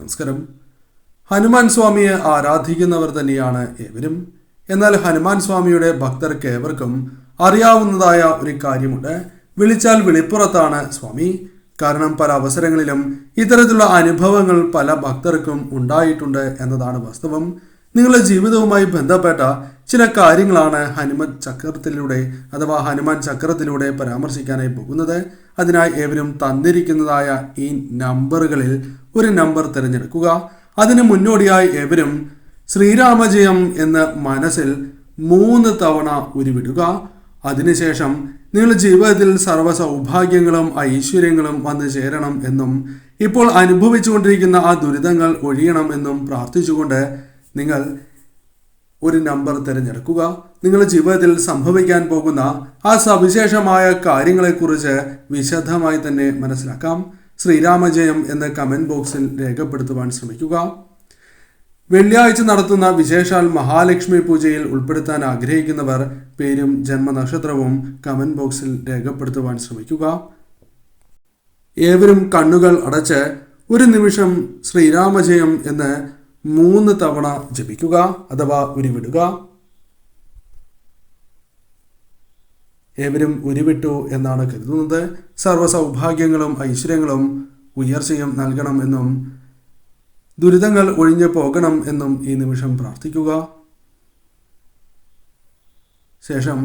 നമസ്കാരം. ഹനുമാൻ സ്വാമിയെ ആരാധിക്കുന്നവർ തന്നെയാണ് ഏവരും. എന്നാൽ ഹനുമാൻ സ്വാമിയുടെ ഭക്തർക്ക് ഏവർക്കും അറിയാവുന്നതായ ഒരു കാര്യമുണ്ട്. വിളിച്ചാൽ വിളിപ്പുറത്താണ് സ്വാമി. കാരണം പല അവസരങ്ങളിലും ഇത്തരത്തിലുള്ള അനുഭവങ്ങൾ പല ഭക്തർക്കും ഉണ്ടായിട്ടുണ്ട് എന്നതാണ് വാസ്തവം. നിങ്ങളുടെ ജീവിതവുമായി ബന്ധപ്പെട്ട ചില കാര്യങ്ങളാണ് ഹനുമാൻ ചക്രത്തിലൂടെ പരാമർശിക്കാനായി പോകുന്നത്. അതിനായി ഏവരും തന്നിരിക്കുന്നതായ ഈ നമ്പറുകളിൽ ഒരു നമ്പർ തിരഞ്ഞെടുക്കുക. അതിന് മുന്നോടിയായി ഏവരും ശ്രീരാമജയം എന്ന് മനസ്സിൽ 3 തവണ ഉരുവിടുക. അതിനുശേഷം നിങ്ങളുടെ ജീവിതത്തിൽ സർവ്വ സൗഭാഗ്യങ്ങളും ഐശ്വര്യങ്ങളും വന്നു ചേരണം എന്നും ഇപ്പോൾ അനുഭവിച്ചുകൊണ്ടിരിക്കുന്ന ആ ദുരിതങ്ങൾ ഒഴിയണം എന്നും പ്രാർത്ഥിച്ചുകൊണ്ട് നിങ്ങൾ ഒരു നമ്പർ തിരഞ്ഞെടുക്കുക. നിങ്ങളുടെ ജീവിതത്തിൽ സംഭവിക്കാൻ പോകുന്ന ആ സവിശേഷമായ കാര്യങ്ങളെക്കുറിച്ച് വിശദമായി തന്നെ മനസ്സിലാക്കാം. ശ്രീരാമജയം എന്ന് കമൻറ്റ് ബോക്സിൽ രേഖപ്പെടുത്തുവാൻ ശ്രമിക്കുക. വെള്ളിയാഴ്ച നടത്തുന്ന വിശേഷാൽ മഹാലക്ഷ്മി പൂജയിൽ ഉൾപ്പെടുത്താൻ ആഗ്രഹിക്കുന്നവർ പേരും ജന്മനക്ഷത്രവും കമൻറ്റ് ബോക്സിൽ രേഖപ്പെടുത്തുവാൻ ശ്രമിക്കുക. ഏവരും കണ്ണുകൾ അടച്ച് ഒരു നിമിഷം ശ്രീരാമജയം എന്ന് 3 തവണ ജപിക്കുക അഥവാ ഉരുവിടുക. ഏവരും ഉരുവിട്ടു എന്നാണ് കരുതുന്നത്. സർവ്വ സൗഭാഗ്യങ്ങളും ഐശ്വര്യങ്ങളും ഉയർച്ചയും നൽകണം എന്നും ദുരിതങ്ങൾ ഒഴിഞ്ഞു പോകണം എന്നും ഈ നിമിഷം പ്രാർത്ഥിക്കുക. ശേഷം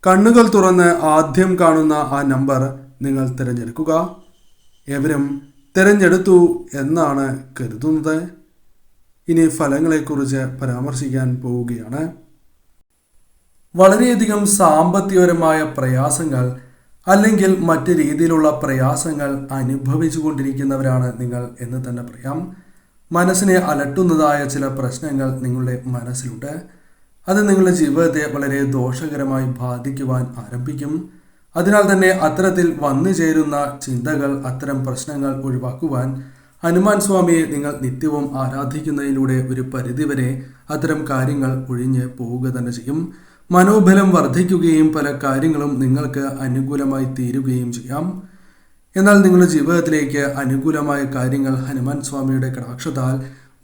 കണ്ണുകൾ തുറന്ന് ആദ്യം കാണുന്ന ആ നമ്പർ നിങ്ങൾ തിരഞ്ഞെടുക്കുക. ഏവരും തിരഞ്ഞെടുത്തു എന്നാണ് കരുതുന്നത്. ഇനി ഫലങ്ങളെക്കുറിച്ച് പരാമർശിക്കാൻ പോവുകയാണ്. വളരെയധികം സാമ്പത്തികപരമായ പ്രയാസങ്ങൾ അല്ലെങ്കിൽ മറ്റ് രീതിയിലുള്ള പ്രയാസങ്ങൾ അനുഭവിച്ചു കൊണ്ടിരിക്കുന്നവരാണ് നിങ്ങൾ എന്ന് തന്നെ പറയാം. മനസ്സിനെ അലട്ടുന്നതായ ചില പ്രശ്നങ്ങൾ നിങ്ങളുടെ മനസ്സിലുണ്ട്. അത് നിങ്ങളുടെ ജീവിതത്തെ വളരെ ദോഷകരമായി ബാധിക്കുവാൻ ആരംഭിക്കും. അതിനാൽ തന്നെ അത്തരത്തിൽ വന്നു ചേരുന്ന ചിന്തകൾ, അത്തരം പ്രശ്നങ്ങൾ ഒഴിവാക്കുവാൻ ഹനുമാൻ സ്വാമിയെ നിങ്ങൾ നിത്യവും ആരാധിക്കുന്നതിലൂടെ ഒരു പരിധിവരെ അത്തരം കാര്യങ്ങൾ ഒഴിഞ്ഞ് പോവുക തന്നെ ചെയ്യും. മനോബലം വർദ്ധിക്കുകയും പല കാര്യങ്ങളും നിങ്ങൾക്ക് അനുകൂലമായി തീരുകയും ചെയ്യാം. എന്നാൽ നിങ്ങളുടെ ജീവിതത്തിലേക്ക് അനുകൂലമായ കാര്യങ്ങൾ ഹനുമാൻ സ്വാമിയുടെ കടാക്ഷത്താൽ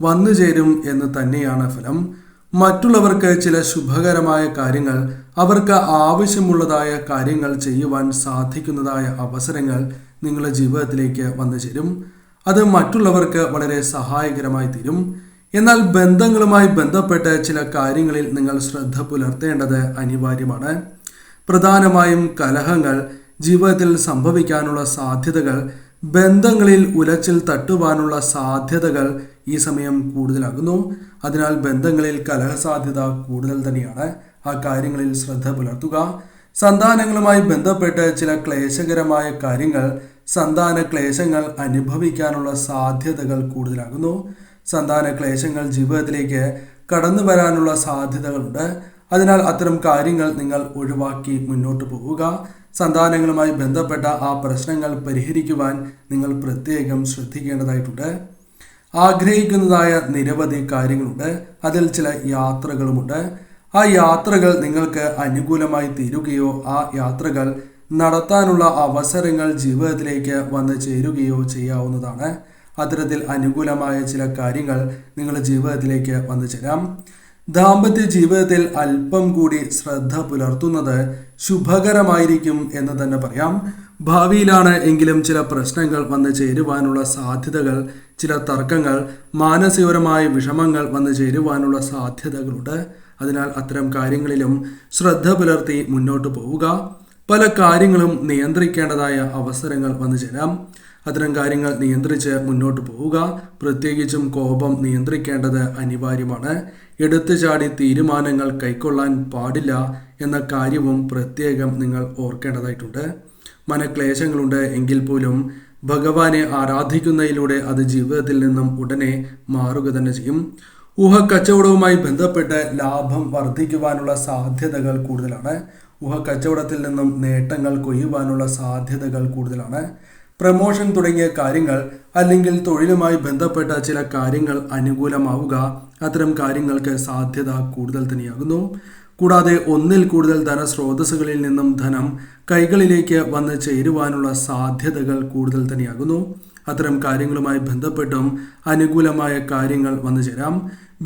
വന്നു ചേരും എന്ന് തന്നെയാണ് ഫലം. മറ്റുള്ളവർക്ക് ചില ശുഭകരമായ കാര്യങ്ങൾ, അവർക്ക് ആവശ്യമുള്ളതായ കാര്യങ്ങൾ ചെയ്യുവാൻ സാധിക്കുന്നതായ അവസരങ്ങൾ നിങ്ങളുടെ ജീവിതത്തിലേക്ക് വന്നു ചേരും. അത് മറ്റുള്ളവർക്ക് വളരെ സഹായകരമായി തീരും. എന്നാൽ ബന്ധങ്ങളുമായി ബന്ധപ്പെട്ട് ചില കാര്യങ്ങളിൽ നിങ്ങൾ ശ്രദ്ധ പുലർത്തേണ്ടത് അനിവാര്യമാണ്. പ്രധാനമായും കലഹങ്ങൾ ജീവിതത്തിൽ സംഭവിക്കാനുള്ള സാധ്യതകൾ, ബന്ധങ്ങളിൽ ഉലച്ചിൽ തട്ടുവാനുള്ള സാധ്യതകൾ ഈ സമയം കൂടുതലാകുന്നു. അതിനാൽ ബന്ധങ്ങളിൽ കലഹസാധ്യത കൂടുതൽ തന്നെയാണ്. ആ കാര്യങ്ങളിൽ ശ്രദ്ധ പുലർത്തുക. സന്താനങ്ങളുമായി ബന്ധപ്പെട്ട് ചില ക്ലേശകരമായ കാര്യങ്ങൾ, സന്താന ക്ലേശങ്ങൾ അനുഭവിക്കാനുള്ള സാധ്യതകൾ കൂടുതലാകുന്നു. സന്താന ക്ലേശങ്ങൾ ജീവിതത്തിലേക്ക് കടന്നു വരാനുള്ള സാധ്യതകളുണ്ട്. അതിനാൽ അത്തരം കാര്യങ്ങൾ നിങ്ങൾ ഒഴിവാക്കി മുന്നോട്ട് പോവുക. സന്താനങ്ങളുമായി ബന്ധപ്പെട്ട ആ പ്രശ്നങ്ങൾ പരിഹരിക്കുവാൻ നിങ്ങൾ പ്രത്യേകം ശ്രദ്ധിക്കേണ്ടതായിട്ടുണ്ട്. ആഗ്രഹിക്കുന്നതായ നിരവധി കാര്യങ്ങളുണ്ട്. അതിൽ ചില യാത്രകളുമുണ്ട്. ആ യാത്രകൾ നിങ്ങൾക്ക് അനുകൂലമായി തീരുകയോ ആ യാത്രകൾ നടത്താനുള്ള അവസരങ്ങൾ ജീവിതത്തിലേക്ക് വന്നു ചേരുകയോ ചെയ്യാവുന്നതാണ്. അത്തരത്തിൽ അനുകൂലമായ ചില കാര്യങ്ങൾ നിങ്ങളുടെ ജീവിതത്തിലേക്ക് വന്നു ചേരാം. ദാമ്പത്യ ജീവിതത്തിൽ അല്പം കൂടി ശ്രദ്ധ പുലർത്തുന്നത് ശുഭകരമായിരിക്കും എന്ന് തന്നെ പറയാം. ഭാവിയിലാണ് എങ്കിലും ചില പ്രശ്നങ്ങൾ വന്നു ചേരുവാനുള്ള സാധ്യതകൾ, ചില തർക്കങ്ങൾ, മാനസികപരമായ വിഷമങ്ങൾ വന്നു ചേരുവാനുള്ള സാധ്യതകളുണ്ട്. അതിനാൽ അത്തരം കാര്യങ്ങളിലും ശ്രദ്ധ പുലർത്തി മുന്നോട്ട് പോവുക. പല കാര്യങ്ങളും നിയന്ത്രിക്കേണ്ടതായ അവസരങ്ങൾ വന്നു ചേരാം. അത്തരം കാര്യങ്ങൾ നിയന്ത്രിച്ച് മുന്നോട്ട് പോവുക. പ്രത്യേകിച്ചും കോപം നിയന്ത്രിക്കേണ്ടത് അനിവാര്യമാണ്. എടുത്തു ചാടി തീരുമാനങ്ങൾ കൈക്കൊള്ളാൻ പാടില്ല എന്ന കാര്യവും പ്രത്യേകം നിങ്ങൾ ഓർക്കേണ്ടതായിട്ടുണ്ട്. മനക്ലേശങ്ങളുണ്ട് എങ്കിൽ പോലും ഭഗവാനെ ആരാധിക്കുന്നതിലൂടെ അത് ജീവിതത്തിൽ നിന്നും ഉടനെ മാറുക തന്നെ ചെയ്യും. ഊഹക്കച്ചവടവുമായി ബന്ധപ്പെട്ട് ലാഭം വർദ്ധിക്കുവാനുള്ള സാധ്യതകൾ കൂടുതലാണ്. ഊഹക്കച്ചവടത്തിൽ നിന്നും നേട്ടങ്ങൾ കൊയ്യുവാനുള്ള സാധ്യതകൾ കൂടുതലാണ്. പ്രമോഷൻ തുടങ്ങിയ കാര്യങ്ങൾ അല്ലെങ്കിൽ തൊഴിലുമായി ബന്ധപ്പെട്ട ചില കാര്യങ്ങൾ അനുകൂലമാവുക, അത്തരം കാര്യങ്ങൾക്ക് സാധ്യത കൂടുതൽ തന്നെയാകുന്നു. കൂടാതെ ഒന്നിൽ കൂടുതൽ ധനസ്രോതസ്സുകളിൽ നിന്നും ധനം കൈകളിലേക്ക് വന്ന് ചേരുവാനുള്ള സാധ്യതകൾ കൂടുതൽ തന്നെയാകുന്നു. അത്തരം കാര്യങ്ങളുമായി ബന്ധപ്പെട്ടും അനുകൂലമായ കാര്യങ്ങൾ വന്നു ചേരാം.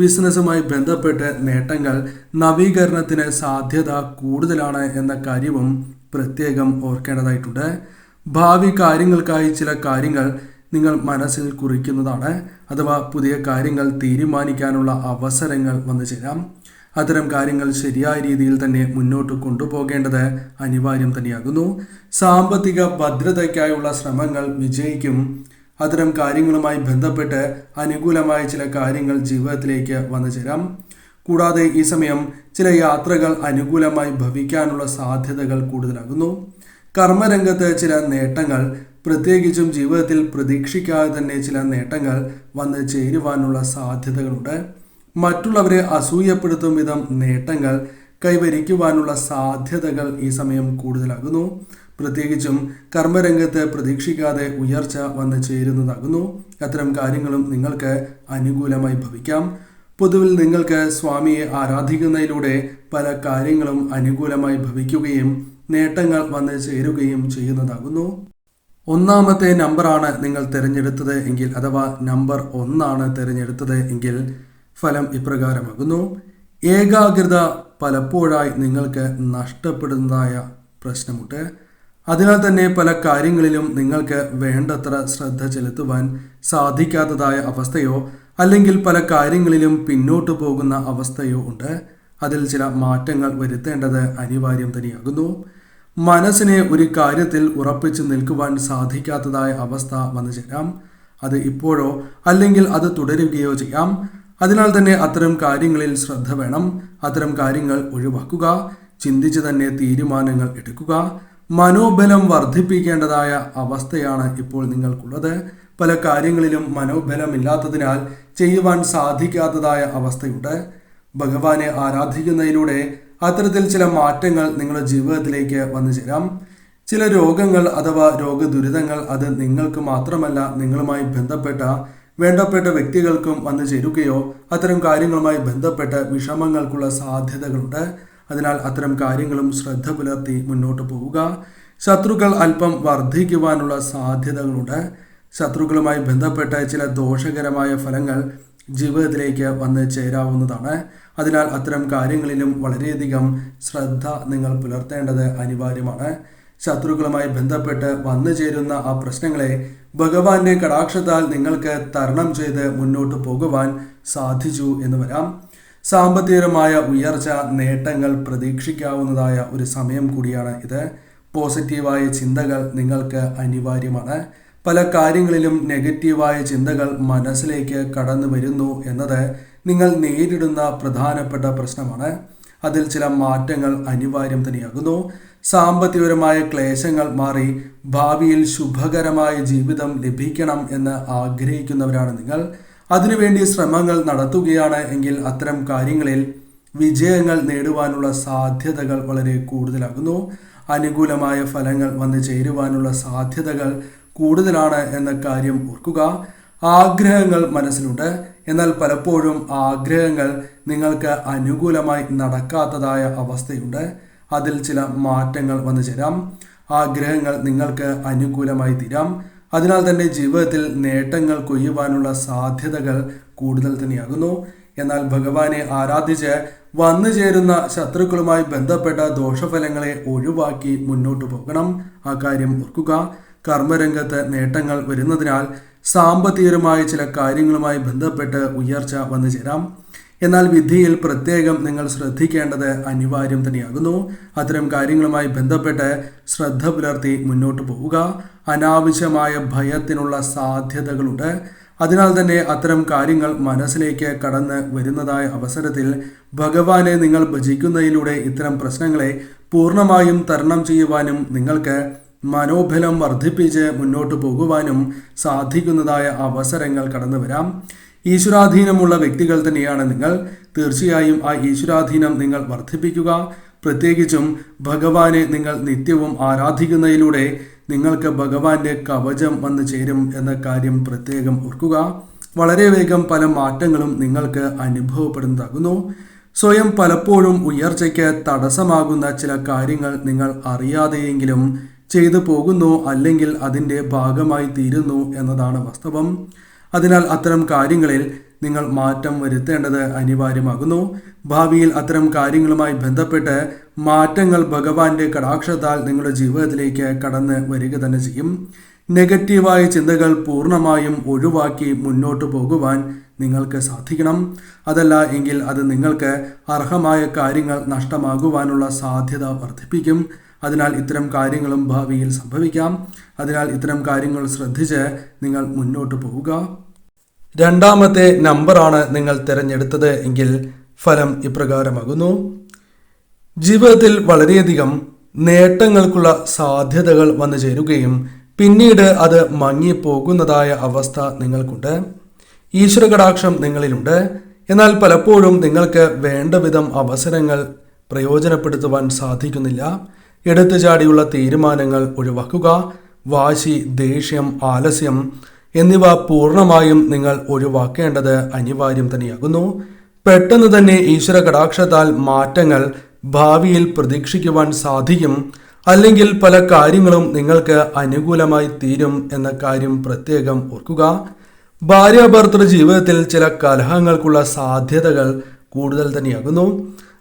ബിസിനസ്സുമായി ബന്ധപ്പെട്ട് നേട്ടങ്ങൾ, നവീകരണത്തിന് സാധ്യത കൂടുതലാണ് എന്ന കാര്യവും പ്രത്യേകം ഓർക്കേണ്ടതായിട്ടുണ്ട്. ഭാവി കാര്യങ്ങൾക്കായി ചില കാര്യങ്ങൾ നിങ്ങൾ മനസ്സിൽ കുറിക്കുന്നതാണ്, അഥവാ പുതിയ കാര്യങ്ങൾ തീരുമാനിക്കാനുള്ള അവസരങ്ങൾ വന്നു ചേരാം. അത്തരം കാര്യങ്ങൾ ശരിയായ രീതിയിൽ തന്നെ മുന്നോട്ട് കൊണ്ടുപോകേണ്ടത് അനിവാര്യം തന്നെയാകുന്നു. സാമ്പത്തിക ഭദ്രതയ്ക്കായുള്ള ശ്രമങ്ങൾ വിജയിക്കും. അത്തരം കാര്യങ്ങളുമായി ബന്ധപ്പെട്ട് അനുകൂലമായ ചില കാര്യങ്ങൾ ജീവിതത്തിലേക്ക് വന്നു ചേരാം. കൂടാതെ ഈ സമയം ചില യാത്രകൾ അനുകൂലമായി ഭവിക്കാനുള്ള സാധ്യതകൾ കൂടുതലാകുന്നു. കർമ്മരംഗത്ത് ചില നേട്ടങ്ങൾ, പ്രത്യേകിച്ചും ജീവിതത്തിൽ പ്രതീക്ഷിക്കാതെ തന്നെ ചില നേട്ടങ്ങൾ വന്ന് ചേരുവാനുള്ള സാധ്യതകളുണ്ട്. മറ്റുള്ളവരെ അസൂയപ്പെടുത്തും വിധം നേട്ടങ്ങൾ കൈവരിക്കുവാനുള്ള സാധ്യതകൾ ഈ സമയം കൂടുതലാകുന്നു. പ്രത്യേകിച്ചും കർമ്മരംഗത്ത് പ്രതീക്ഷിക്കാതെ ഉയർച്ച വന്ന് ചേരുന്നതാകുന്നു. അത്തരം കാര്യങ്ങളും നിങ്ങൾക്ക് അനുകൂലമായി ഭവിക്കാം. പൊതുവിൽ നിങ്ങൾക്ക് സ്വാമിയെ ആരാധിക്കുന്നതിലൂടെ പല കാര്യങ്ങളും അനുകൂലമായി ഭവിക്കുകയും നേട്ടങ്ങൾ വന്ന് ചേരുകയും ചെയ്യുന്നതാകുന്നു. ഒന്നാമത്തെ നമ്പറാണ് നിങ്ങൾ തിരഞ്ഞെടുത്തത് എങ്കിൽ, അഥവാ നമ്പർ 1 തിരഞ്ഞെടുത്തത് എങ്കിൽ ഫലം ഇപ്രകാരമാകുന്നു. ഏകാഗ്രത പലപ്പോഴായി നിങ്ങൾക്ക് നഷ്ടപ്പെടുന്നതായ പ്രശ്നമുണ്ട്. അതിനാൽ തന്നെ പല കാര്യങ്ങളിലും നിങ്ങൾക്ക് വേണ്ടത്ര ശ്രദ്ധ ചെലുത്തുവാൻ സാധിക്കാത്തതായ അവസ്ഥയോ അല്ലെങ്കിൽ പല കാര്യങ്ങളിലും പിന്നോട്ടു പോകുന്ന അവസ്ഥയോ ഉണ്ട്. അതിൽ ചില മാറ്റങ്ങൾ വരുത്തേണ്ടത് അനിവാര്യം തന്നെയാകുന്നു. മനസ്സിനെ ഒരു കാര്യത്തിൽ ഉറപ്പിച്ചു നിൽക്കുവാൻ സാധിക്കാത്തതായ അവസ്ഥ വന്നു ചേരാം. അത് ഇപ്പോഴോ അല്ലെങ്കിൽ അത് തുടരുകയോ ചെയ്യാം. അതിനാൽ തന്നെ അത്തരം കാര്യങ്ങളിൽ ശ്രദ്ധ വേണം. അത്തരം കാര്യങ്ങൾ ഒഴിവാക്കുക. ചിന്തിച്ച് തന്നെ തീരുമാനങ്ങൾ എടുക്കുക. മനോബലം വർദ്ധിപ്പിക്കേണ്ടതായ അവസ്ഥയാണ് ഇപ്പോൾ നിങ്ങൾക്കുള്ളത്. പല കാര്യങ്ങളിലും മനോബലമില്ലാത്തതിനാൽ ചെയ്യുവാൻ സാധിക്കാത്തതായ അവസ്ഥയുണ്ട്. ഭഗവാനെ ആരാധിക്കുന്നതിലൂടെ അത്തരത്തിൽ ചില മാറ്റങ്ങൾ നിങ്ങളുടെ ജീവിതത്തിലേക്ക് വന്നു ചേരാം. ചില രോഗങ്ങൾ അഥവാ രോഗദുരിതങ്ങൾ അത് നിങ്ങൾക്ക് മാത്രമല്ല നിങ്ങളുമായി ബന്ധപ്പെട്ട വേണ്ടപ്പെട്ട വ്യക്തികൾക്കും വന്നു ചേരുകയോ അത്തരം കാര്യങ്ങളുമായി ബന്ധപ്പെട്ട വിഷമങ്ങൾക്കുള്ള സാധ്യതകളുണ്ട്. അതിനാൽ അത്തരം കാര്യങ്ങളും ശ്രദ്ധ പുലർത്തി മുന്നോട്ട് പോവുക. ശത്രുക്കൾ അല്പം വർദ്ധിക്കുവാനുള്ള സാധ്യതകളുണ്ട്. ശത്രുക്കളുമായി ബന്ധപ്പെട്ട ചില ദോഷകരമായ ഫലങ്ങൾ ജീവിതത്തിലേക്ക് വന്ന് ചേരാവുന്നതാണ്. അതിനാൽ അത്തരം കാര്യങ്ങളിലും വളരെയധികം ശ്രദ്ധ നിങ്ങൾ പുലർത്തേണ്ടത് അനിവാര്യമാണ്. ശത്രുക്കളുമായി ബന്ധപ്പെട്ട് വന്നു ചേരുന്ന ആ പ്രശ്നങ്ങളെ ഭഗവാന്റെ കടാക്ഷത്താൽ നിങ്ങൾക്ക് തരണം ചെയ്ത് മുന്നോട്ട് പോകുവാൻ സാധിച്ചു എന്ന് വരാം. സാമ്പത്തികമായ ഉയർച്ച, നേട്ടങ്ങൾ പ്രതീക്ഷിക്കാവുന്നതായ ഒരു സമയം കൂടിയാണ് ഇത്. പോസിറ്റീവായ ചിന്തകൾ നിങ്ങൾക്ക് അനിവാര്യമാണ്. പല കാര്യങ്ങളിലും നെഗറ്റീവായ ചിന്തകൾ മനസ്സിലേക്ക് കടന്നു വരുന്നു എന്നത് നിങ്ങൾ നേരിടുന്ന പ്രധാനപ്പെട്ട പ്രശ്നമാണ്. അതിൽ ചില മാറ്റങ്ങൾ അനിവാര്യം തന്നെയാകുന്നു. സാമ്പത്തികപരമായ ക്ലേശങ്ങൾ മാറി ഭാവിയിൽ ശുഭകരമായ ജീവിതം ലഭിക്കണം എന്ന് ആഗ്രഹിക്കുന്നവരാണ് നിങ്ങൾ. അതിനുവേണ്ടി ശ്രമങ്ങൾ നടത്തുകയാണ് എങ്കിൽ അത്തരം കാര്യങ്ങളിൽ വിജയങ്ങൾ നേടുവാനുള്ള സാധ്യതകൾ വളരെ കൂടുതലാകുന്നു. അനുകൂലമായ ഫലങ്ങൾ വന്നു ചേരുവാനുള്ള സാധ്യതകൾ കൂടുതലാണ് എന്ന കാര്യം ഓർക്കുക. ആഗ്രഹങ്ങൾ മനസ്സിലുണ്ട്. എന്നാൽ പലപ്പോഴും ആഗ്രഹങ്ങൾ നിങ്ങൾക്ക് അനുകൂലമായി നടക്കാത്തതായ അവസ്ഥയുണ്ട്. അതിൽ ചില മാറ്റങ്ങൾ വന്നു ചേരാം. ആഗ്രഹങ്ങൾ നിങ്ങൾക്ക് അനുകൂലമായി തീരാം. അതിനാൽ തന്നെ ജീവിതത്തിൽ നേട്ടങ്ങൾ കൊയ്യുവാനുള്ള സാധ്യതകൾ കൂടുതൽ തന്നെയാകുന്നു. എന്നാൽ ഭഗവാനെ ആരാധിച്ച് വന്നു ചേരുന്ന ശത്രുക്കളുമായി ബന്ധപ്പെട്ട ദോഷഫലങ്ങളെ ഒഴിവാക്കി മുന്നോട്ട് പോകണം. ആ കാര്യം ഓർക്കുക. കർമ്മരംഗത്ത് നേട്ടങ്ങൾ വരുന്നതിനാൽ സാമ്പത്തികപരമായ ചില കാര്യങ്ങളുമായി ബന്ധപ്പെട്ട് ഉയർച്ച വന്നു ചേരാം. എന്നാൽ വിധിയിൽ പ്രത്യേകം നിങ്ങൾ ശ്രദ്ധിക്കേണ്ടത് അനിവാര്യം തന്നെയാകുന്നു. അത്തരം കാര്യങ്ങളുമായി ബന്ധപ്പെട്ട് ശ്രദ്ധ പുലർത്തി മുന്നോട്ട് പോവുക. അനാവശ്യമായ ഭയത്തിനുള്ള സാധ്യതകളുണ്ട്. അതിനാൽ തന്നെ അത്തരം കാര്യങ്ങൾ മനസ്സിലേക്ക് കടന്ന് വരുന്നതായ അവസരത്തിൽ ഭഗവാനെ നിങ്ങൾ ഭജിക്കുന്നതിലൂടെ ഇത്തരം പ്രശ്നങ്ങളെ പൂർണ്ണമായും തരണം ചെയ്യുവാനും നിങ്ങൾക്ക് മനോബലം വർദ്ധിപ്പിച്ച് മുന്നോട്ട് പോകുവാനും സാധിക്കുന്നതായ അവസരങ്ങൾ കടന്നു വരാം. ഈശ്വരാധീനമുള്ള വ്യക്തികൾ തന്നെയാണ് നിങ്ങൾ. തീർച്ചയായും ആ ഈശ്വരാധീനം നിങ്ങൾ വർദ്ധിപ്പിക്കുക. പ്രത്യേകിച്ചും ഭഗവാനെ നിങ്ങൾ നിത്യവും ആരാധിക്കുന്നതിലൂടെ നിങ്ങൾക്ക് ഭഗവാന്റെ കവചം വന്നു ചേരും എന്ന കാര്യം പ്രത്യേകം ഓർക്കുക. വളരെ വേഗം പല മാറ്റങ്ങളും നിങ്ങൾക്ക് അനുഭവപ്പെടുന്നതാകുന്നു. സ്വയം പലപ്പോഴും ഉയർച്ചയ്ക്ക് തടസ്സമാകുന്ന ചില കാര്യങ്ങൾ നിങ്ങൾ അറിയാതെയെങ്കിലും ചെയ്തു പോകുന്നു, അല്ലെങ്കിൽ അതിൻ്റെ ഭാഗമായി തീരുന്നു എന്നതാണ് വാസ്തവം. അതിനാൽ അത്തരം കാര്യങ്ങളിൽ നിങ്ങൾ മാറ്റം വരുത്തേണ്ടത് അനിവാര്യമാകുന്നു. ഭാവിയിൽ അത്തരം കാര്യങ്ങളുമായി ബന്ധപ്പെട്ട് മാറ്റങ്ങൾ ഭഗവാന്റെ കടാക്ഷത്താൽ നിങ്ങളുടെ ജീവിതത്തിലേക്ക് കടന്ന് വരിക തന്നെ ചെയ്യും. നെഗറ്റീവായ ചിന്തകൾ പൂർണ്ണമായും ഒഴിവാക്കി മുന്നോട്ട് പോകുവാൻ നിങ്ങൾക്ക് സാധിക്കണം. അതല്ല എങ്കിൽ അത് നിങ്ങൾക്ക് അർഹമായ കാര്യങ്ങൾ നഷ്ടമാകുവാനുള്ള സാധ്യത വർദ്ധിപ്പിക്കും. അതിനാൽ ഇത്തരം കാര്യങ്ങളും ഭാവിയിൽ സംഭവിക്കാം. അതിനാൽ ഇത്തരം കാര്യങ്ങൾ ശ്രദ്ധിച്ച് നിങ്ങൾ മുന്നോട്ട് പോവുക. രണ്ടാമത്തെ നമ്പറാണ് നിങ്ങൾ തിരഞ്ഞെടുത്തത് എങ്കിൽ ഫലം ഇപ്രകാരമാകുന്നു. ജീവിതത്തിൽ വളരെയധികം നേട്ടങ്ങൾക്കുള്ള സാധ്യതകൾ വന്നു ചേരുകയും പിന്നീട് അത് മങ്ങിപ്പോകുന്നതായ അവസ്ഥ നിങ്ങൾക്കുണ്ട്. ഈശ്വര കടാക്ഷം നിങ്ങളിലുണ്ട്. എന്നാൽ പലപ്പോഴും നിങ്ങൾക്ക് വേണ്ട വിധം അവസരങ്ങൾ പ്രയോജനപ്പെടുത്തുവാൻ സാധിക്കുന്നില്ല. എടുത്തുചാടിയുള്ള തീരുമാനങ്ങൾ ഒഴിവാക്കുക. വാശി, ദേഷ്യം, ആലസ്യം എന്നിവ പൂർണ്ണമായും നിങ്ങൾ ഒഴിവാക്കേണ്ടത് അനിവാര്യം തന്നെയാകുന്നു. പെട്ടെന്ന് തന്നെ ഈശ്വര കടാക്ഷത്താൽ മാറ്റങ്ങൾ ഭാവിയിൽ പ്രതീക്ഷിക്കുവാൻ സാധിക്കും. അല്ലെങ്കിൽ പല കാര്യങ്ങളും നിങ്ങൾക്ക് അനുകൂലമായി തീരും എന്ന കാര്യം പ്രത്യേകം ഓർക്കുക. ഭാര്യാഭർത്തൃ ജീവിതത്തിൽ ചില കലഹങ്ങൾക്കുള്ള സാധ്യതകൾ കൂടുതൽ തന്നെയാകുന്നു.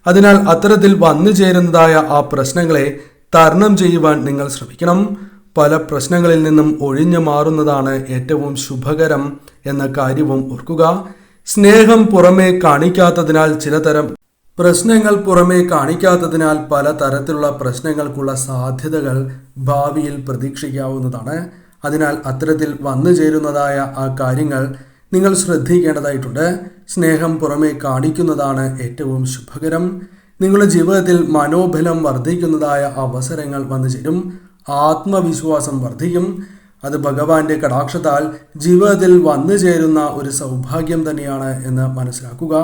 അതിനാൽ അത്തരത്തിൽ വന്നു ചേരുന്നതായ ആ പ്രശ്നങ്ങളെ തരണം ചെയ്യുവാൻ നിങ്ങൾ ശ്രമിക്കണം. പല പ്രശ്നങ്ങളിൽ നിന്നും ഒഴിഞ്ഞു മാറുന്നതാണ് ഏറ്റവും ശുഭകരം എന്ന കാര്യവും ഓർക്കുക. സ്നേഹം പുറമേ കാണിക്കാത്തതിനാൽ പല തരത്തിലുള്ള പ്രശ്നങ്ങൾക്കുള്ള സാധ്യതകൾ ഭാവിയിൽ പ്രതീക്ഷിക്കാവുന്നതാണ്. അതിനാൽ അത്തരത്തിൽ വന്നു ചേരുന്നതായ ആ കാര്യങ്ങൾ നിങ്ങൾ ശ്രദ്ധിക്കേണ്ടതായിട്ടുണ്ട്. സ്നേഹം പുറമേ കാണിക്കുന്നതാണ് ഏറ്റവും ശുഭകരം. നിങ്ങളുടെ ജീവിതത്തിൽ മനോബലം വർദ്ധിക്കുന്നതായ അവസരങ്ങൾ വന്നു ചേരും. ആത്മവിശ്വാസം വർദ്ധിക്കും. അത് ഭഗവാന്റെ കടാക്ഷത്താൽ ജീവിതത്തിൽ വന്നു ചേരുന്ന ഒരു സൗഭാഗ്യം തന്നെയാണ് എന്ന് മനസ്സിലാക്കുക.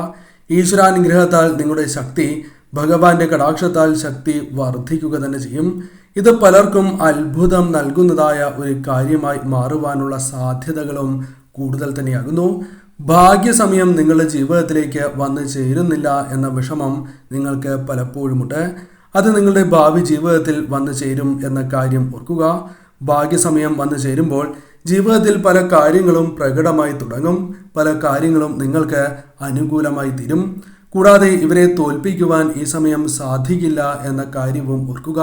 ഈശ്വരാനുഗ്രഹത്താൽ നിങ്ങളുടെ ശക്തി, ഭഗവാന്റെ കടാക്ഷത്താൽ ശക്തി വർദ്ധിക്കുക തന്നെ ചെയ്യും. ഇത് പലർക്കും അത്ഭുതം നൽകുന്നതായ ഒരു കാര്യമായി മാറുവാനുള്ള സാധ്യതകളും കൂടുതൽ തന്നെയാകുന്നു. ഭാഗ്യസമയം നിങ്ങളുടെ ജീവിതത്തിലേക്ക് വന്നു ചേരുന്നില്ല എന്ന വിഷമം നിങ്ങൾക്ക് പലപ്പോഴുമുണ്ട്. അത് നിങ്ങളുടെ ഭാവി ജീവിതത്തിൽ വന്നു ചേരും എന്ന കാര്യം ഓർക്കുക. ഭാഗ്യസമയം വന്നു ചേരുമ്പോൾ ജീവിതത്തിൽ പല കാര്യങ്ങളും പ്രകടമായി തുടങ്ങും. പല കാര്യങ്ങളും നിങ്ങൾക്ക് അനുകൂലമായി തീരും. കൂടാതെ ഇവരെ തോൽപ്പിക്കുവാൻ ഈ സമയം സാധിക്കില്ല എന്ന കാര്യവും ഓർക്കുക.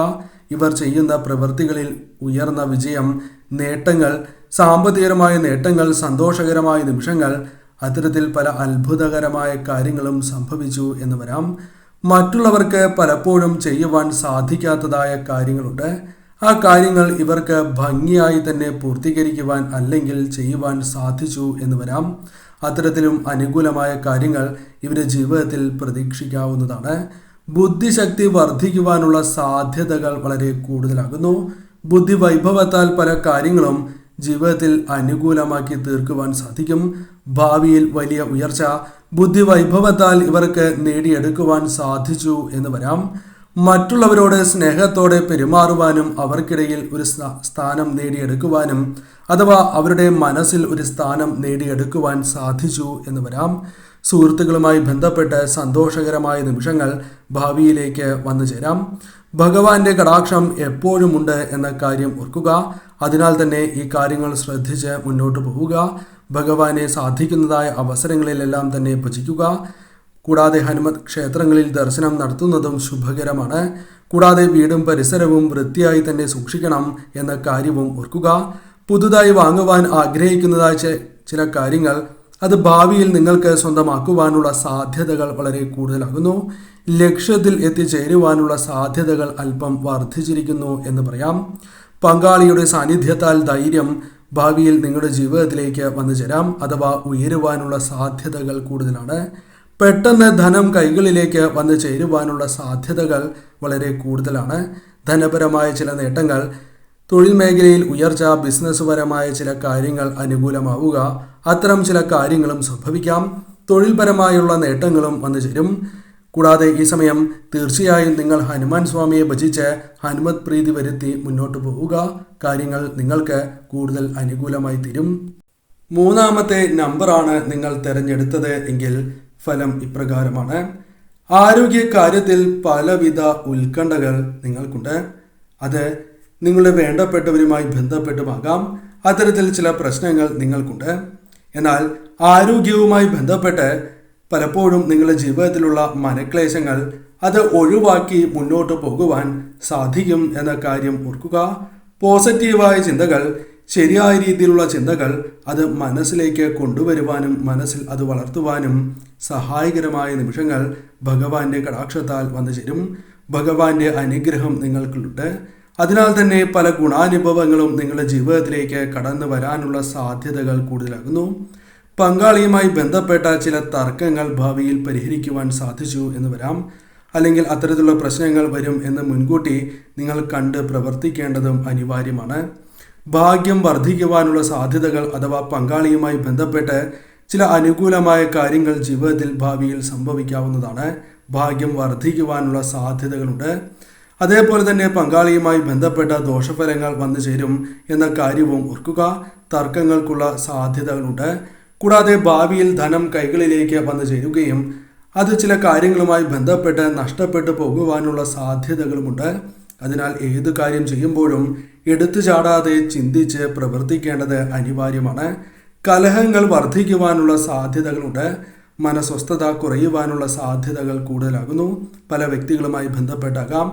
ഇവർ ചെയ്യുന്ന പ്രവൃത്തികളിൽ ഉയർന്ന വിജയം, നേട്ടങ്ങൾ, സാമ്പത്തികമായ നേട്ടങ്ങൾ, സന്തോഷകരമായ നിമിഷങ്ങൾ, അത്തരത്തിൽ പല അത്ഭുതകരമായ കാര്യങ്ങളും സംഭവിച്ചു എന്ന് വരാം. മറ്റുള്ളവർക്ക് പലപ്പോഴും ചെയ്യുവാൻ സാധിക്കാത്തതായ കാര്യങ്ങളുണ്ട്. ആ കാര്യങ്ങൾ ഇവർക്ക് ഭംഗിയായി തന്നെ പൂർത്തീകരിക്കുവാൻ അല്ലെങ്കിൽ ചെയ്യുവാൻ സാധിച്ചു എന്ന് വരാം. അത്തരത്തിലും അനുകൂലമായ കാര്യങ്ങൾ ഇവരുടെ ജീവിതത്തിൽ പ്രതീക്ഷിക്കാവുന്നതാണ്. ബുദ്ധിശക്തി വർദ്ധിക്കുവാനുള്ള സാധ്യതകൾ വളരെ കൂടുതലാകുന്നു. ബുദ്ധി വൈഭവത്താൽ പല കാര്യങ്ങളും ജീവിതത്തിൽ അനുകൂലമാക്കി തീർക്കുവാൻ സാധിക്കും. ഭാവിയിൽ വലിയ ഉയർച്ച ബുദ്ധി വൈഭവത്താൽ ഇവർക്ക് നേടിയെടുക്കുവാൻ സാധിച്ചു എന്ന് വരാം. മറ്റുള്ളവരോട് സ്നേഹത്തോടെ പെരുമാറുവാനും അവർക്കിടയിൽ ഒരു സ്ഥാനം നേടിയെടുക്കുവാനും അഥവാ അവരുടെ മനസ്സിൽ ഒരു സ്ഥാനം നേടിയെടുക്കുവാൻ സാധിച്ചു എന്ന് വരാം. സുഹൃത്തുക്കളുമായി ബന്ധപ്പെട്ട് സന്തോഷകരമായ നിമിഷങ്ങൾ ഭാവിയിലേക്ക് വന്നു ചേരാം. ഭഗവാന്റെ കടാക്ഷം എപ്പോഴുമുണ്ട് എന്ന കാര്യം ഓർക്കുക. അതിനാൽ തന്നെ ഈ കാര്യങ്ങൾ ശ്രദ്ധിച്ച് മുന്നോട്ട് പോവുക. ഭഗവാനെ സാധിക്കുന്നതായ അവസരങ്ങളിലെല്ലാം തന്നെ ഭജിക്കുക. കൂടാതെ ഹനുമത് ക്ഷേത്രങ്ങളിൽ ദർശനം നടത്തുന്നതും ശുഭകരമാണ്. കൂടാതെ വീടും പരിസരവും വൃത്തിയായി തന്നെ സൂക്ഷിക്കണം എന്ന കാര്യവും ഓർക്കുക. പുതുതായി വാങ്ങുവാൻ ആഗ്രഹിക്കുന്നതായ ചില കാര്യങ്ങൾ അത് ഭാവിയിൽ നിങ്ങൾക്ക് സ്വന്തമാക്കുവാനുള്ള സാധ്യതകൾ വളരെ കൂടുതലാകുന്നു. ലക്ഷ്യത്തിൽ എത്തിച്ചേരുവാനുള്ള സാധ്യതകൾ അല്പം വർദ്ധിച്ചിരിക്കുന്നു എന്ന് പറയാം. പങ്കാളിയുടെ സാന്നിധ്യത്താൽ ധൈര്യം ഭാവിയിൽ നിങ്ങളുടെ ജീവിതത്തിലേക്ക് വന്നു ചേരാം അഥവാ ഉയരുവാനുള്ള സാധ്യതകൾ കൂടുതലാണ്. പെട്ടെന്ന് ധനം കൈകളിലേക്ക് വന്നു ചേരുവാനുള്ള സാധ്യതകൾ വളരെ കൂടുതലാണ്. ധനപരമായ ചില നേട്ടങ്ങൾ, തൊഴിൽ മേഖലയിൽ ഉയർച്ച, ബിസിനസ് പരമായ ചില കാര്യങ്ങൾ അനുകൂലമാവുക, അത്തരം ചില കാര്യങ്ങളും സംഭവിക്കാം. തൊഴിൽപരമായുള്ള നേട്ടങ്ങളും വന്നു ചേരും. കൂടാതെ ഈ സമയം തീർച്ചയായും നിങ്ങൾ ഹനുമാൻ സ്വാമിയെ ഭജിച്ച് ഹനുമത് പ്രീതി വരുത്തി മുന്നോട്ട് പോവുക. കാര്യങ്ങൾ നിങ്ങൾക്ക് കൂടുതൽ അനുകൂലമായി തീരും. മൂന്നാമത്തെ നമ്പറാണ് നിങ്ങൾ തിരഞ്ഞെടുത്തത് എങ്കിൽ ഫലം ഇപ്രകാരമാണ്. ആരോഗ്യ കാര്യത്തിൽ പലവിധ ഉത്കണ്ഠകൾ നിങ്ങൾക്കുണ്ട്. അത് നിങ്ങളുടെ വേണ്ടപ്പെട്ടവരുമായി ബന്ധപ്പെട്ടുമാകാം അത്തരത്തിൽ ചില പ്രശ്നങ്ങൾ നിങ്ങൾക്കുണ്ട്. എന്നാൽ ആരോഗ്യവുമായി ബന്ധപ്പെട്ട് പലപ്പോഴും നിങ്ങളുടെ ജീവിതത്തിലുള്ള മനക്ലേശങ്ങൾ അത് ഒഴിവാക്കി മുന്നോട്ട് പോകുവാൻ സാധിക്കും എന്ന കാര്യം ഓർക്കുക. പോസിറ്റീവായ ചിന്തകൾ, ശരിയായ രീതിയിലുള്ള ചിന്തകൾ അത് മനസ്സിലേക്ക് കൊണ്ടുവരുവാനും മനസ്സിൽ അത് വളർത്തുവാനും സഹായകരമായ നിമിഷങ്ങൾ ഭഗവാന്റെ കടാക്ഷത്താൽ വന്നു ചേരും. ഭഗവാന്റെ അനുഗ്രഹം നിങ്ങൾക്കുണ്ട്. അതിനാൽ തന്നെ പല ഗുണാനുഭവങ്ങളും നിങ്ങളുടെ ജീവിതത്തിലേക്ക് കടന്നു വരാനുള്ള സാധ്യതകൾ കൂടുതലാകുന്നു. പങ്കാളിയുമായി ബന്ധപ്പെട്ട ചില തർക്കങ്ങൾ ഭാവിയിൽ പരിഹരിക്കുവാൻ സാധിച്ചു എന്ന് വരാം. അല്ലെങ്കിൽ അത്തരത്തിലുള്ള പ്രശ്നങ്ങൾ വരും എന്ന് മുൻകൂട്ടി നിങ്ങൾ കണ്ട് പ്രവർത്തിക്കേണ്ടതും അനിവാര്യമാണ്. ഭാഗ്യം വർദ്ധിക്കുവാനുള്ള സാധ്യതകൾ അഥവാ പങ്കാളിയുമായി ബന്ധപ്പെട്ട് ചില അനുകൂലമായ കാര്യങ്ങൾ ജീവിതത്തിൽ ഭാവിയിൽ സംഭവിക്കാവുന്നതാണ്. ഭാഗ്യം വർദ്ധിക്കുവാനുള്ള സാധ്യതകളുണ്ട്. അതേപോലെ തന്നെ പങ്കാളിയുമായി ബന്ധപ്പെട്ട ദോഷഫലങ്ങൾ വന്നു ചേരും എന്ന കാര്യവും ഓർക്കുക. തർക്കങ്ങൾക്കുള്ള സാധ്യതകളുണ്ട്. കൂടാതെ ഭാവിയിൽ ധനം കൈകളിലേക്ക് വന്നു ചേരുകയും അത് ചില കാര്യങ്ങളുമായി ബന്ധപ്പെട്ട് നഷ്ടപ്പെട്ടു പോകുവാനുള്ള സാധ്യതകളുമുണ്ട്. അതിനാൽ ഏതു കാര്യം ചെയ്യുമ്പോഴും എടുത്തു ചാടാതെ ചിന്തിച്ച് പ്രവർത്തിക്കേണ്ടത് അനിവാര്യമാണ്. കലഹങ്ങൾ വർദ്ധിക്കുവാനുള്ള സാധ്യതകളുണ്ട്. മനസ്വസ്ഥത കുറയുവാനുള്ള സാധ്യതകൾ കൂടുതലാകുന്നു. പല വ്യക്തികളുമായി ബന്ധപ്പെട്ടാകാം,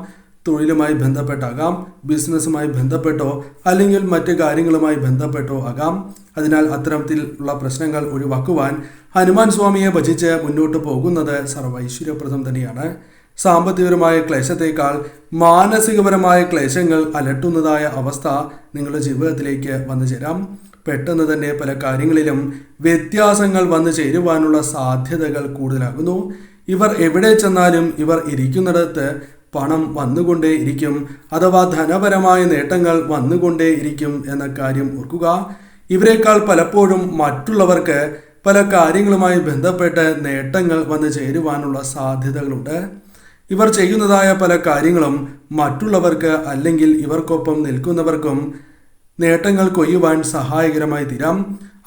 തൊഴിലുമായി ബന്ധപ്പെട്ടാകാം, ബിസിനസ്സുമായി ബന്ധപ്പെട്ടോ അല്ലെങ്കിൽ മറ്റു കാര്യങ്ങളുമായി ബന്ധപ്പെട്ടോ ആകാം. അതിനാൽ അത്തരത്തിലുള്ള പ്രശ്നങ്ങൾ ഒഴിവാക്കുവാൻ ഹനുമാൻ സ്വാമിയെ ഭജിച്ച് മുന്നോട്ട് പോകുന്നത് സർവൈശ്വര്യപ്രദം തന്നെയാണ്. സാമ്പത്തികപരമായ ക്ലേശത്തേക്കാൾ മാനസികപരമായ ക്ലേശങ്ങൾ അലട്ടുന്നതായ അവസ്ഥ നിങ്ങളുടെ ജീവിതത്തിലേക്ക് വന്നു ചേരാം. പെട്ടെന്ന് തന്നെ പല കാര്യങ്ങളിലും വ്യത്യാസങ്ങൾ വന്നു ചേരുവാനുള്ള സാധ്യതകൾ കൂടുതലാകുന്നു. ഇവർ എവിടെ ചെന്നാലും ഇവർ ഇരിക്കുന്നിടത്ത് പണം വന്നുകൊണ്ടേ ഇരിക്കും, അഥവാ ധനപരമായ നേട്ടങ്ങൾ വന്നുകൊണ്ടേ ഇരിക്കും എന്ന കാര്യം ഓർക്കുക. ഇവരെക്കാൾ പലപ്പോഴും മറ്റുള്ളവർക്ക് പല കാര്യങ്ങളുമായി ബന്ധപ്പെട്ട് നേട്ടങ്ങൾ വന്നു ചേരുവാനുള്ള സാധ്യതകളുണ്ട്. ഇവർ ചെയ്യുന്നതായ പല കാര്യങ്ങളും മറ്റുള്ളവർക്ക് അല്ലെങ്കിൽ ഇവർക്കൊപ്പം നിൽക്കുന്നവർക്കും നേട്ടങ്ങൾ കൊയ്യുവാൻ സഹായകരമായി തീരാം.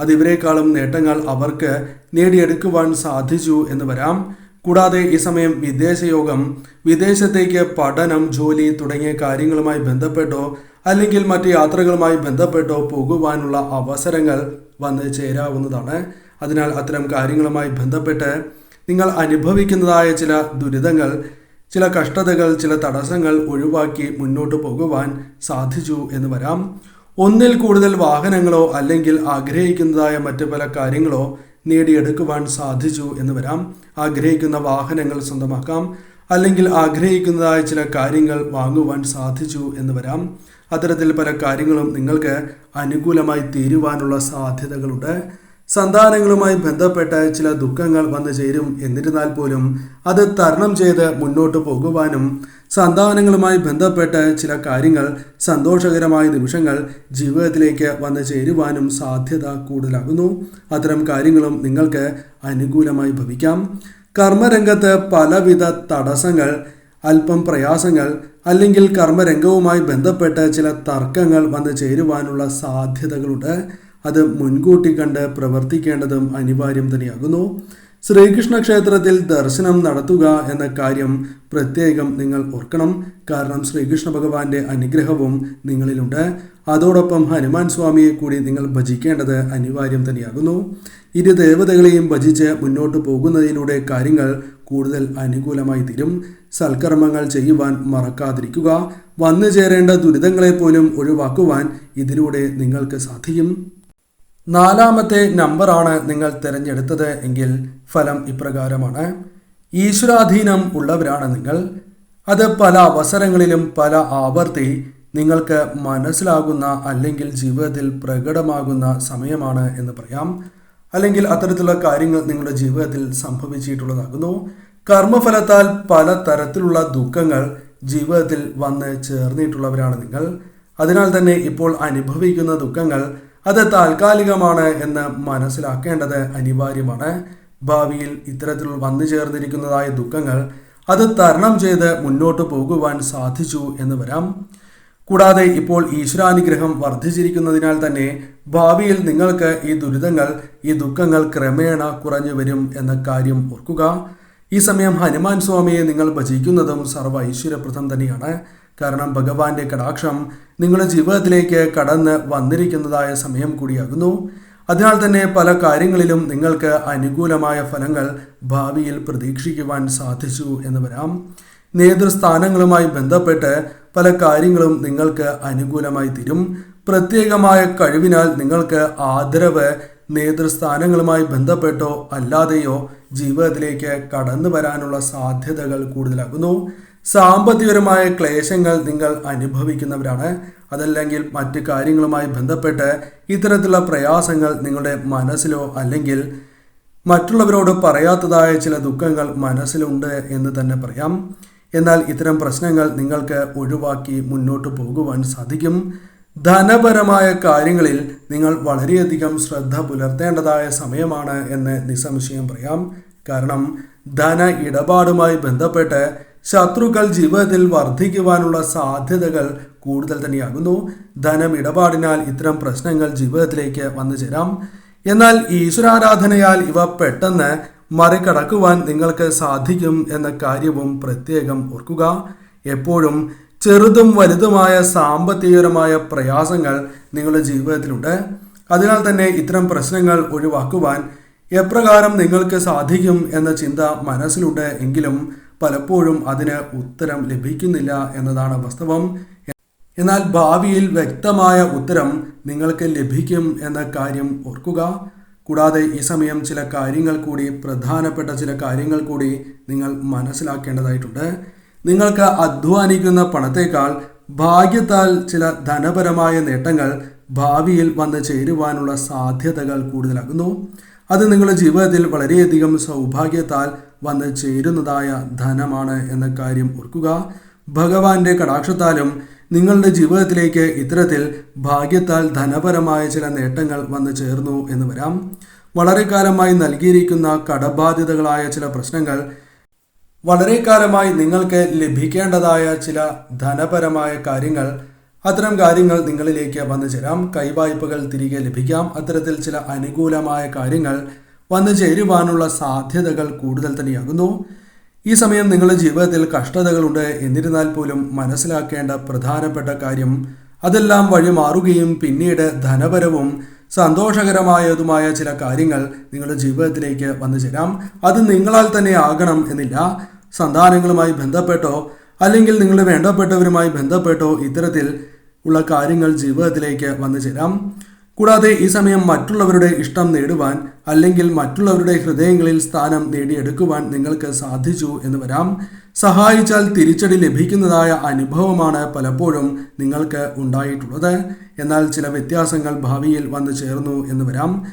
അത് ഇവരെക്കാളും നേട്ടങ്ങൾ അവർക്ക് നേടിയെടുക്കുവാൻ സാധിച്ചു എന്ന് വരാം. കൂടാതെ ഈ സമയം വിദേശയോഗം, വിദേശത്തേക്ക് പഠനം, ജോലി തുടങ്ങിയ കാര്യങ്ങളുമായി ബന്ധപ്പെട്ടോ അല്ലെങ്കിൽ മറ്റ് യാത്രകളുമായി ബന്ധപ്പെട്ടോ പോകുവാനുള്ള അവസരങ്ങൾ വന്ന് ചേരാവുന്നതാണ്. അതിനാൽ അത്തരം കാര്യങ്ങളുമായി ബന്ധപ്പെട്ട് നിങ്ങൾ അനുഭവിക്കുന്നതായ ചില ദുരിതങ്ങൾ, ചില കഷ്ടതകൾ, ചില തടസ്സങ്ങൾ ഒഴിവാക്കി മുന്നോട്ട് പോകുവാൻ സാധിച്ചു എന്ന് വരാം. ഒന്നിൽ കൂടുതൽ വാഹനങ്ങളോ അല്ലെങ്കിൽ ആഗ്രഹിക്കുന്നതായ മറ്റ് പല കാര്യങ്ങളോ നേടിയെടുക്കുവാൻ സാധിച്ചു എന്ന് വരാം. ആഗ്രഹിക്കുന്ന വാഹനങ്ങൾ സ്വന്തമാക്കാം, അല്ലെങ്കിൽ ആഗ്രഹിക്കുന്നതായ ചില കാര്യങ്ങൾ വാങ്ങുവാൻ സാധിച്ചു എന്ന് വരാം. അത്തരത്തിൽ പല കാര്യങ്ങളും നിങ്ങൾക്ക് അനുകൂലമായി തീരുവാനുള്ള സാധ്യതകളുണ്ട്. സന്താനങ്ങളുമായി ബന്ധപ്പെട്ട് ചില ദുഃഖങ്ങൾ വന്നു ചേരും. എന്നിരുന്നാൽ പോലും അത് തരണം ചെയ്ത് മുന്നോട്ട് പോകുവാനും സന്താനങ്ങളുമായി ബന്ധപ്പെട്ട് ചില കാര്യങ്ങൾ, സന്തോഷകരമായ നിമിഷങ്ങൾ ജീവിതത്തിലേക്ക് വന്നു ചേരുവാനും സാധ്യത കൂടുതലാകുന്നു. അത്തരം കാര്യങ്ങളും നിങ്ങൾക്ക് അനുകൂലമായി ഭവിക്കാം. കർമ്മരംഗത്ത് പലവിധ തടസ്സങ്ങൾ, അല്പം പ്രയാസങ്ങൾ അല്ലെങ്കിൽ കർമ്മരംഗവുമായി ബന്ധപ്പെട്ട് ചില തർക്കങ്ങൾ വന്നു ചേരുവാനുള്ള സാധ്യതകളുണ്ട്. അത് മുൻകൂട്ടി കണ്ട് പ്രവർത്തിക്കേണ്ടതും അനിവാര്യം തന്നെയാകുന്നു. ശ്രീകൃഷ്ണ ക്ഷേത്രത്തിൽ ദർശനം നടത്തുക എന്ന കാര്യം പ്രത്യേകം നിങ്ങൾ ഓർക്കണം. കാരണം ശ്രീകൃഷ്ണ ഭഗവാന്റെ അനുഗ്രഹവും നിങ്ങളിലുണ്ട്. അതോടൊപ്പം ഹനുമാൻ സ്വാമിയെ കൂടി നിങ്ങൾ ഭജിക്കേണ്ടത് അനിവാര്യം തന്നെയാകുന്നു. ഇരു ദേവതകളെയും ഭജിച്ച് മുന്നോട്ട് പോകുന്നതിലൂടെ കാര്യങ്ങൾ കൂടുതൽ അനുകൂലമായി തീരും. സൽക്കർമ്മങ്ങൾ ചെയ്യുവാൻ മറക്കാതിരിക്കുക. വന്നു ചേരേണ്ട ദുരിതങ്ങളെപ്പോലും ഒഴിവാക്കുവാൻ ഇതിലൂടെ നിങ്ങൾക്ക് സാധിക്കും. 4ാമത്തെ നമ്പറാണ് നിങ്ങൾ തിരഞ്ഞെടുത്തത് എങ്കിൽ ഫലം ഇപ്രകാരമാണ്. ഈശ്വരാധീനം ഉള്ളവരാണ് നിങ്ങൾ. അത് പല അവസരങ്ങളിലും പല ആവർത്തി നിങ്ങൾക്ക് മനസ്സിലാകുന്ന അല്ലെങ്കിൽ ജീവിതത്തിൽ പ്രകടമാകുന്ന സമയമാണ് എന്ന് പറയാം. അല്ലെങ്കിൽ അത്തരത്തിലുള്ള കാര്യങ്ങൾ നിങ്ങളുടെ ജീവിതത്തിൽ സംഭവിച്ചിട്ടുള്ളതാകുന്നു. കർമ്മഫലത്താൽ പല തരത്തിലുള്ള ദുഃഖങ്ങൾ ജീവിതത്തിൽ വന്ന് ചേർന്നിട്ടുള്ളവരാണ് നിങ്ങൾ. അതിനാൽ തന്നെ ഇപ്പോൾ അനുഭവിക്കുന്ന ദുഃഖങ്ങൾ അത് താൽക്കാലികമാണ് എന്ന് മനസ്സിലാക്കേണ്ടത് അനിവാര്യമാണ്. ഭാവിയിൽ ഇത്തരത്തിൽ വന്നു ചേർന്നിരിക്കുന്നതായ ദുഃഖങ്ങൾ അത് തരണം ചെയ്ത് മുന്നോട്ട് പോകുവാൻ സാധിച്ചു എന്ന് വരാം. കൂടാതെ ഇപ്പോൾ ഈശ്വരാനുഗ്രഹം വർദ്ധിച്ചിരിക്കുന്നതിനാൽ തന്നെ ഭാവിയിൽ നിങ്ങൾക്ക് ഈ ദുരിതങ്ങൾ, ഈ ദുഃഖങ്ങൾ ക്രമേണ കുറഞ്ഞു വരും എന്ന കാര്യം ഓർക്കുക. ഈ സമയം ഹനുമാൻ സ്വാമിയെ നിങ്ങൾ ഭജിക്കുന്നതും സർവ്വ ഐശ്വര്യപ്രദം തന്നെയാണ്. കാരണം ഭഗവാന്റെ കടാക്ഷം നിങ്ങളുടെ ജീവിതത്തിലേക്ക് കടന്ന് വന്നിരിക്കുന്നതായ സമയം കൂടിയാകുന്നു. അതിനാൽ തന്നെ പല കാര്യങ്ങളിലും നിങ്ങൾക്ക് അനുകൂലമായ ഫലങ്ങൾ ഭാവിയിൽ പ്രതീക്ഷിക്കുവാൻ സാധിച്ചു എന്ന് വരാം. നേതൃസ്ഥാനങ്ങളുമായി ബന്ധപ്പെട്ട് പല കാര്യങ്ങളും നിങ്ങൾക്ക് അനുകൂലമായി തീരും. പ്രത്യേകമായ കഴിവിനാൽ നിങ്ങൾക്ക് ആദരവ് നേതൃസ്ഥാനങ്ങളുമായി ബന്ധപ്പെട്ടോ അല്ലാതെയോ ജീവിതത്തിലേക്ക് കടന്നു വരാനുള്ള സാധ്യതകൾ കൂടുതലാകുന്നു. സാമ്പത്തികപരമായ ക്ലേശങ്ങൾ നിങ്ങൾ അനുഭവിക്കുന്നവരാണ്. അതല്ലെങ്കിൽ മറ്റ് കാര്യങ്ങളുമായി ബന്ധപ്പെട്ട് ഇത്തരത്തിലുള്ള പ്രയാസങ്ങൾ നിങ്ങളുടെ മനസ്സിലോ അല്ലെങ്കിൽ മറ്റുള്ളവരോട് പറയാത്തതായ ചില ദുഃഖങ്ങൾ മനസ്സിലുണ്ട് എന്ന് തന്നെ പറയാം. എന്നാൽ ഇത്തരം പ്രശ്നങ്ങൾ നിങ്ങൾക്ക് ഒഴിവാക്കി മുന്നോട്ട് പോകുവാൻ സാധിക്കും. ധനപരമായ കാര്യങ്ങളിൽ നിങ്ങൾ വളരെയധികം ശ്രദ്ധ പുലർത്തേണ്ടതായ സമയമാണ് എന്ന് നിസ്സംശയം പറയാം. കാരണം ധന ഇടപാടുമായി ബന്ധപ്പെട്ട് ശത്രുക്കൾ ജീവിതത്തിൽ വർദ്ധിക്കുവാനുള്ള സാധ്യതകൾ കൂടുതൽ തന്നെയാകുന്നു. ധനം ഇടപാടിനാൽ ഇത്തരം പ്രശ്നങ്ങൾ ജീവിതത്തിലേക്ക് വന്നു ചേരാം. എന്നാൽ ഈശ്വരാരാധനയാൽ ഇവ പെട്ടെന്ന് മറികടക്കുവാൻ നിങ്ങൾക്ക് സാധിക്കും എന്ന കാര്യവും പ്രത്യേകം ഓർക്കുക. എപ്പോഴും ചെറുതും വലുതുമായ സാമ്പത്തികപരമായ പ്രയാസങ്ങൾ നിങ്ങളുടെ ജീവിതത്തിലുണ്ട്. അതിനാൽ തന്നെ ഇത്തരം പ്രശ്നങ്ങൾ ഒഴിവാക്കുവാൻ എപ്രകാരം നിങ്ങൾക്ക് സാധിക്കും എന്ന ചിന്ത മനസ്സിലുണ്ട് എങ്കിലും പലപ്പോഴും അതിന് ഉത്തരം ലഭിക്കുന്നില്ല എന്നതാണ് വാസ്തവം. എന്നാൽ ഭാവിയിൽ വ്യക്തമായ ഉത്തരം നിങ്ങൾക്ക് ലഭിക്കും എന്ന കാര്യം ഓർക്കുക. കൂടാതെ ഈ സമയം ചില കാര്യങ്ങൾ കൂടി, പ്രധാനപ്പെട്ട ചില കാര്യങ്ങൾ കൂടി നിങ്ങൾ മനസ്സിലാക്കേണ്ടതായിട്ടുണ്ട്. നിങ്ങൾക്ക് അധ്വാനിക്കുന്ന പണത്തേക്കാൾ ഭാഗ്യത്താൽ ചില ധനപരമായ നേട്ടങ്ങൾ ഭാവിയിൽ വന്ന് ചേരുവാനുള്ള സാധ്യതകൾ കൂടുതലാകുന്നു. അത് നിങ്ങളുടെ ജീവിതത്തിൽ വളരെയധികം സൗഭാഗ്യത്താൽ വന്ന് ചേരുന്നതായ ധനമാണ് എന്ന കാര്യം ഓർക്കുക. ഭഗവാന്റെ കടാക്ഷത്താലും നിങ്ങളുടെ ജീവിതത്തിലേക്ക് ഇത്തരത്തിൽ ഭാഗ്യത്താൽ ധനപരമായ ചില നേട്ടങ്ങൾ വന്നു ചേർന്നു എന്ന് വരാം. വളരെ കാലമായി നൽകിയിരിക്കുന്ന കടബാധ്യതകളായ ചില പ്രശ്നങ്ങൾ, വളരെ കാലമായി നിങ്ങൾക്ക് ലഭിക്കേണ്ടതായ ചില ധനപരമായ കാര്യങ്ങൾ, അത്തരം കാര്യങ്ങൾ നിങ്ങളിലേക്ക് വന്നു ചേരാം. കൈവായ്പകൾ തിരികെ ലഭിക്കാം. അത്തരത്തിൽ ചില അനുകൂലമായ കാര്യങ്ങൾ വന്നു ചേരുവാനുള്ള സാധ്യതകൾ കൂടുതൽ തന്നെയാകുന്നു. ഈ സമയം നിങ്ങളുടെ ജീവിതത്തിൽ കഷ്ടതകളുണ്ട്. എന്നിരുന്നാൽ പോലും മനസ്സിലാക്കേണ്ട പ്രധാനപ്പെട്ട കാര്യം, അതെല്ലാം വഴിമാറുകയും പിന്നീട് ധനപരവും സന്തോഷകരമായതുമായ ചില കാര്യങ്ങൾ നിങ്ങളുടെ ജീവിതത്തിലേക്ക് വന്നു ചേരാം. അത് നിങ്ങളാൽ തന്നെ ആകണം എന്നില്ല. സന്താനങ്ങളുമായി ബന്ധപ്പെട്ടോ അല്ലെങ്കിൽ നിങ്ങളുടെ വേണ്ടപ്പെട്ടവരുമായി ബന്ധപ്പെട്ടോ ഇത്തരത്തിൽ ഉള്ള കാര്യങ്ങൾ ജീവിതത്തിലേക്ക് വന്നു ചേരാം. കൂടാതെ ഈ സമയം മറ്റുള്ളവരുടെ ഇഷ്ടം നേടുവാൻ അല്ലെങ്കിൽ മറ്റുള്ളവരുടെ ഹൃദയങ്ങളിൽ സ്ഥാനം നേടിയെടുക്കുവാൻ നിങ്ങൾക്ക് സാധിച്ചു എന്ന് വരാം. സഹായിച്ചാൽ തിരിച്ചടി ലഭിക്കുന്നതായ അനുഭവമാണ് പലപ്പോഴും നിങ്ങൾക്ക് ഉണ്ടായിട്ടുള്ളത്. എന്നാൽ ചില വ്യത്യാസങ്ങൾ ഭാവിയിൽ വന്നു ചേർന്നു എന്ന് വരാം.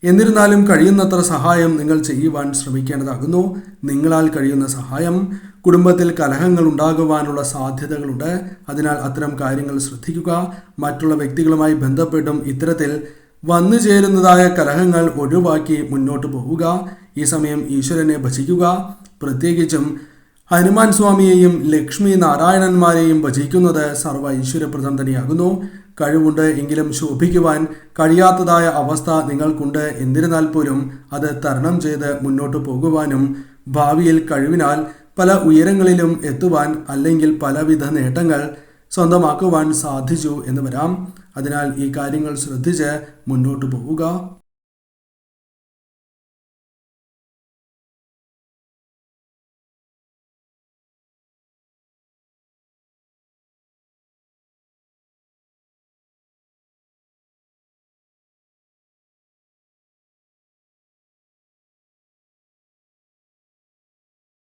എന്നിരുന്നാലും കഴിയുന്നത്ര സഹായം നിങ്ങൾ ചെയ്യുവാൻ ശ്രമിക്കേണ്ടതാകുന്നു. നിങ്ങളാൽ കഴിയുന്ന സഹായം. കുടുംബത്തിൽ കലഹങ്ങൾ ഉണ്ടാകുവാനുള്ള സാധ്യതകളുണ്ട്. അതിനാൽ അത്തരം കാര്യങ്ങൾ ശ്രദ്ധിക്കുക. മറ്റുള്ള വ്യക്തികളുമായി ബന്ധപ്പെട്ടും ഇത്തരത്തിൽ വന്നു ചേരുന്നതായ കലഹങ്ങൾ ഒഴിവാക്കി മുന്നോട്ട് പോവുക. ഈ സമയം ഈശ്വരനെ ഭജിക്കുക. പ്രത്യേകിച്ചും ഹനുമാൻ സ്വാമിയെയും ലക്ഷ്മി നാരായണന്മാരെയും ഭജിക്കുന്നത് സർവ്വ ഐശ്വര്യപ്രദം തന്നെയാകുന്നു. കഴിവുണ്ട് എങ്കിലും ശോഭിക്കുവാൻ കഴിയാത്തതായ അവസ്ഥ നിങ്ങൾക്കുണ്ട്. എന്നിരുന്നാൽ പോലും അത് തരണം ചെയ്ത് മുന്നോട്ട് പോകുവാനും ഭാവിയിൽ കഴിവിനാൽ പല ഉയരങ്ങളിലും എത്തുവാൻ അല്ലെങ്കിൽ പലവിധ നേട്ടങ്ങൾ സ്വന്തമാക്കുവാൻ സാധിച്ചു എന്ന് വരാം. അതിനാൽ ഈ കാര്യങ്ങൾ ശ്രദ്ധിച്ച് മുന്നോട്ട് പോവുക.